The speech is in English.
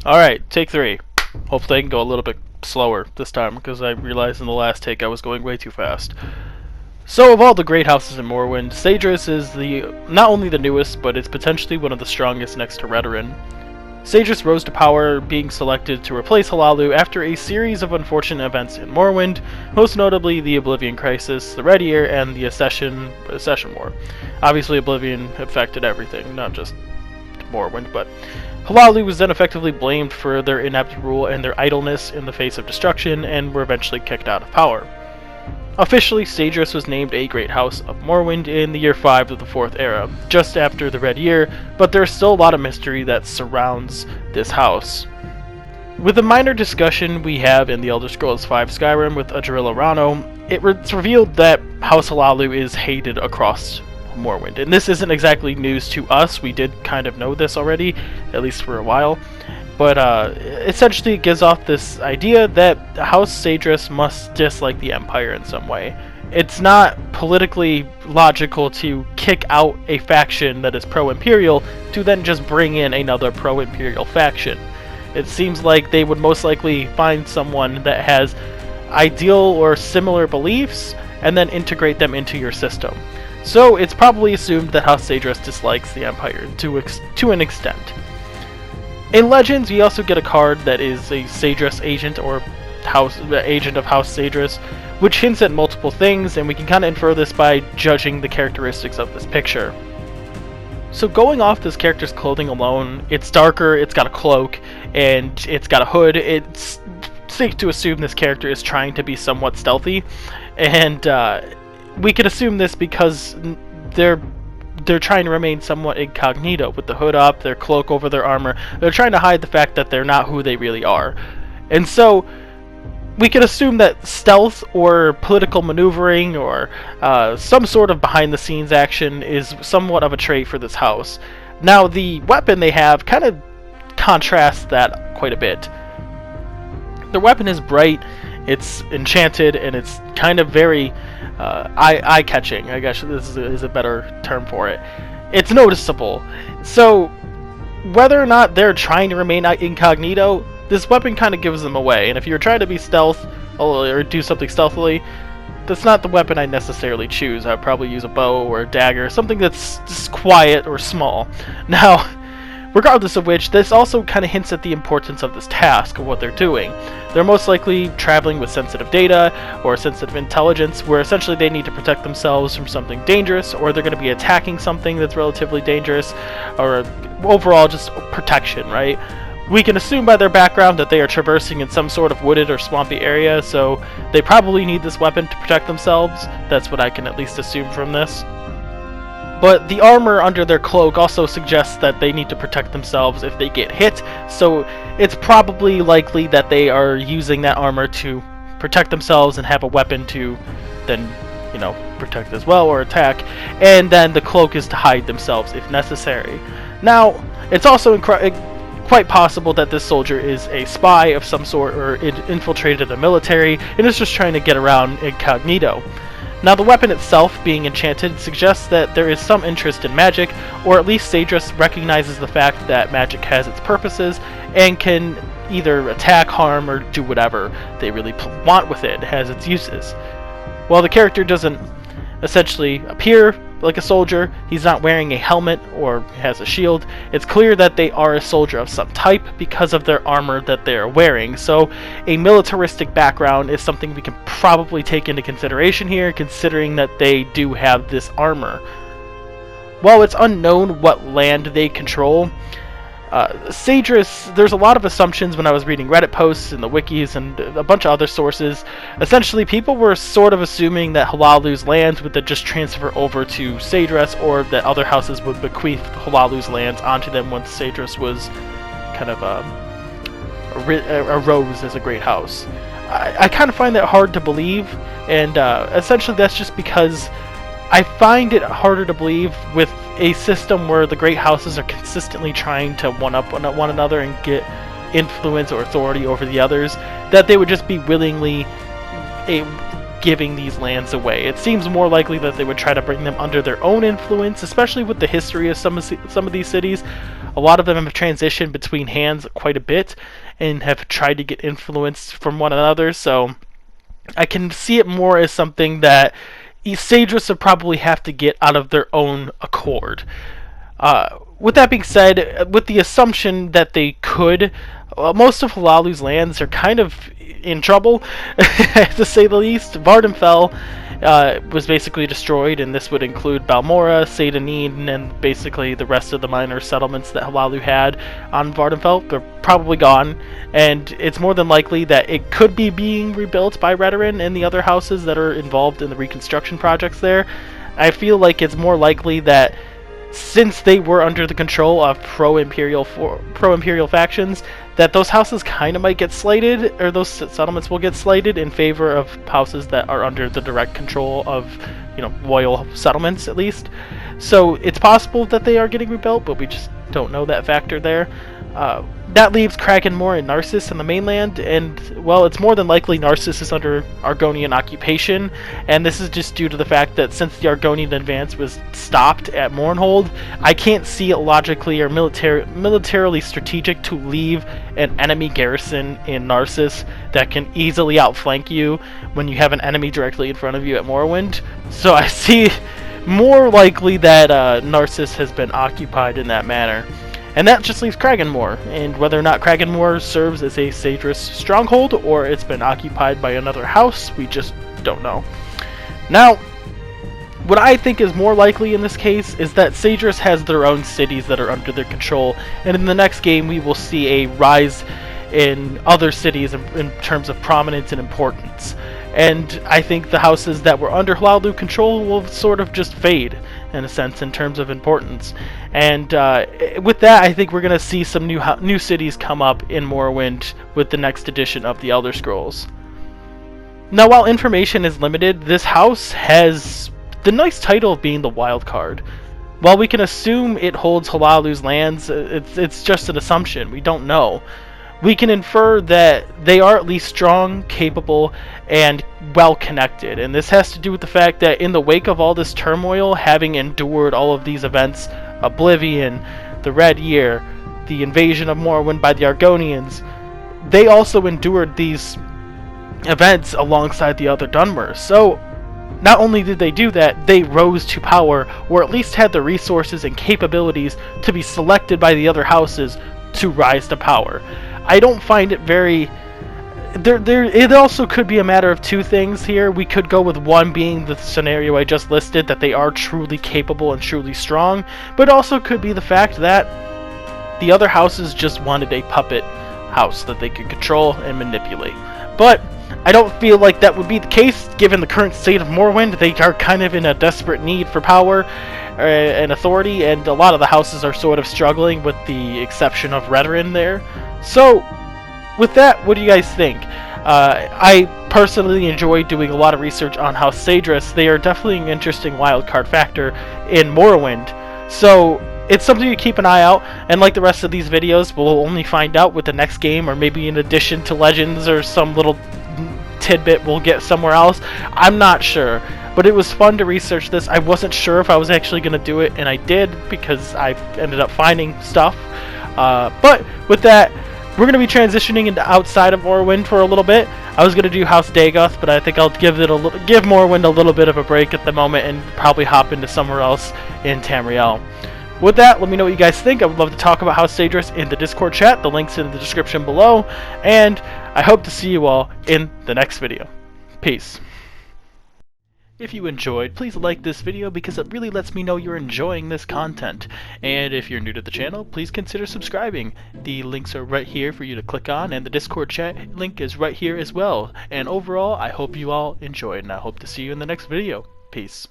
Alright, take 3. Hopefully I can go a little bit slower this time, because I realized in the last take I was going way too fast. So, of all the great houses in Morrowind, Sadras is not only the newest, but it's potentially one of the strongest next to Redoran. Sadras rose to power, being selected to replace Hlaalu after a series of unfortunate events in Morrowind, most notably the Oblivion Crisis, the Red Year, and the Accession War. Obviously, Oblivion affected everything, not just Morrowind, but Hlaalu was then effectively blamed for their inept rule and their idleness in the face of destruction, and were eventually kicked out of power. Officially, Sadras was named a Great House of Morrowind in the year 5 of the 4th era, just after the Red Year, but there's still a lot of mystery that surrounds this house. With the minor discussion we have in the Elder Scrolls V Skyrim with Adril Arano, it's revealed that House Hlaalu is hated across Morrowind. And this isn't exactly news to us, we did kind of know this already, at least for a while. But essentially it gives off this idea that House Sadras must dislike the Empire in some way. It's not politically logical to kick out a faction that is pro-Imperial to then just bring in another pro-Imperial faction. It seems like they would most likely find someone that has ideal or similar beliefs and then integrate them into your system. So it's probably assumed that House Sadras dislikes the Empire to an extent. In Legends, we also get a card that is a Sadras agent, or agent of House Sadras, which hints at multiple things, and we can kind of infer this by judging the characteristics of this picture. So going off this character's clothing alone, it's darker, it's got a cloak, and it's got a hood. It's safe to assume this character is trying to be somewhat stealthy, and we can assume this because they're trying to remain somewhat incognito with the hood up, their cloak over their armor. They're trying to hide the fact that they're not who they really are. And so we can assume that stealth or political maneuvering or some sort of behind-the-scenes action is somewhat of a trait for this house. Now, the weapon they have kind of contrasts that quite a bit. Their weapon is bright, it's enchanted, and it's kind of very eye-catching. I guess this is a better term for it. It's noticeable. So, whether or not they're trying to remain incognito, this weapon kind of gives them away. And if you're trying to be stealth or do something stealthily, that's not the weapon I necessarily choose. I'd probably use a bow or a dagger, something that's just quiet or small. Now, regardless of which, this also kind of hints at the importance of this task, of what they're doing. They're most likely traveling with sensitive data or sensitive intelligence, where essentially they need to protect themselves from something dangerous, or they're going to be attacking something that's relatively dangerous, or overall just protection, right? We can assume by their background that they are traversing in some sort of wooded or swampy area, so they probably need this weapon to protect themselves. That's what I can at least assume from this. But the armor under their cloak also suggests that they need to protect themselves if they get hit, so it's probably likely that they are using that armor to protect themselves and have a weapon to then, protect as well or attack, and then the cloak is to hide themselves if necessary. Now, it's also quite possible that this soldier is a spy of some sort or infiltrated the military and is just trying to get around incognito. Now, the weapon itself, being enchanted, suggests that there is some interest in magic, or at least Sadras recognizes the fact that magic has its purposes and can either attack, harm, or do whatever they really want with it. It has its uses. While the character doesn't essentially appear like a soldier, he's not wearing a helmet or has a shield, it's clear that they are a soldier of some type because of their armor that they're wearing. So a militaristic background is something we can probably take into consideration here, considering that they do have this armor. While it's unknown what land they control, Sadras, there's a lot of assumptions when I was reading Reddit posts and the wikis and a bunch of other sources. Essentially, people were sort of assuming that Hlaalu's lands would then just transfer over to Sadras, or that other houses would bequeath Hlaalu's lands onto them once Sadras was kind of arose as a great house. I kind of find that hard to believe, and essentially that's just because I find it harder to believe with a system where the great houses are consistently trying to one-up one another and get influence or authority over the others, that they would just be willingly giving these lands away. It seems more likely that they would try to bring them under their own influence, especially with the history of some of these cities. A lot of them have transitioned between hands quite a bit and have tried to get influence from one another, so I can see it more as something that Sadras would probably have to get out of their own accord. With that being said, with the assumption that they could, most of Hlaalu's lands are kind of in trouble, to say the least. Vardenfell was basically destroyed, and this would include Balmora, Seyda-Neen, and basically the rest of the minor settlements that Hlaalu had on Vardenfell. They're probably gone, and it's more than likely that it could be being rebuilt by Redoran and the other houses that are involved in the reconstruction projects there. I feel like it's more likely that since they were under the control of pro-imperial factions, that those houses kind of might get slated, or those settlements will get slated in favor of houses that are under the direct control of, royal settlements at least. So it's possible that they are getting rebuilt, but we just don't know that factor there. That leaves Krakenmoor and Narsis in the mainland, and, well, it's more than likely Narsis is under Argonian occupation, and this is just due to the fact that since the Argonian advance was stopped at Mournhold, I can't see it logically or militarily strategic to leave an enemy garrison in Narsis that can easily outflank you when you have an enemy directly in front of you at Morrowind. So I see more likely that Narsis has been occupied in that manner. And that just leaves Krakenmoor, and whether or not Krakenmoor serves as a Sadras stronghold or it's been occupied by another house, we just don't know. Now, what I think is more likely in this case is that Sadras has their own cities that are under their control, and in the next game we will see a rise in other cities in terms of prominence and importance. And I think the houses that were under Hlaalu control will sort of just fade, in a sense, in terms of importance. And with that, I think we're going to see some new cities come up in Morrowind with the next edition of the Elder Scrolls. Now, while information is limited, this house has the nice title of being the Wildcard. While we can assume it holds Hlaalu's lands, it's just an assumption. We don't know. We can infer that they are at least strong, capable, and well-connected. And this has to do with the fact that in the wake of all this turmoil, having endured all of these events, Oblivion, the Red Year, the invasion of Morrowind by the Argonians, they also endured these events alongside the other Dunmers. So, not only did they do that, they rose to power, or at least had the resources and capabilities to be selected by the other houses to rise to power. I don't find it very... It also could be a matter of two things here. We could go with one being the scenario I just listed, that they are truly capable and truly strong, but also could be the fact that the other houses just wanted a puppet house that they could control and manipulate. But I don't feel like that would be the case, given the current state of Morrowind. They are kind of in a desperate need for power and authority, and a lot of the houses are sort of struggling, with the exception of Redoran there. So, with that, what do you guys think? I personally enjoy doing a lot of research on House Sadras. They are definitely an interesting wildcard factor in Morrowind. So, it's something to keep an eye out, and like the rest of these videos, we'll only find out with the next game, or maybe in addition to Legends, or some little tidbit we'll get somewhere else. I'm not sure, but it was fun to research this. I wasn't sure if I was actually going to do it, and I did, because I ended up finding stuff. But with that, we're going to be transitioning into outside of Morrowind for a little bit. I was going to do House Dagoth, but I think I'll give Morrowind a little bit of a break at the moment and probably hop into somewhere else in Tamriel. With that, let me know what you guys think. I would love to talk about House Sadras in the Discord chat. The link's in the description below, and I hope to see you all in the next video. Peace. If you enjoyed, please like this video because it really lets me know you're enjoying this content. And if you're new to the channel, please consider subscribing. The links are right here for you to click on, and the Discord chat link is right here as well. And overall, I hope you all enjoyed, and I hope to see you in the next video. Peace.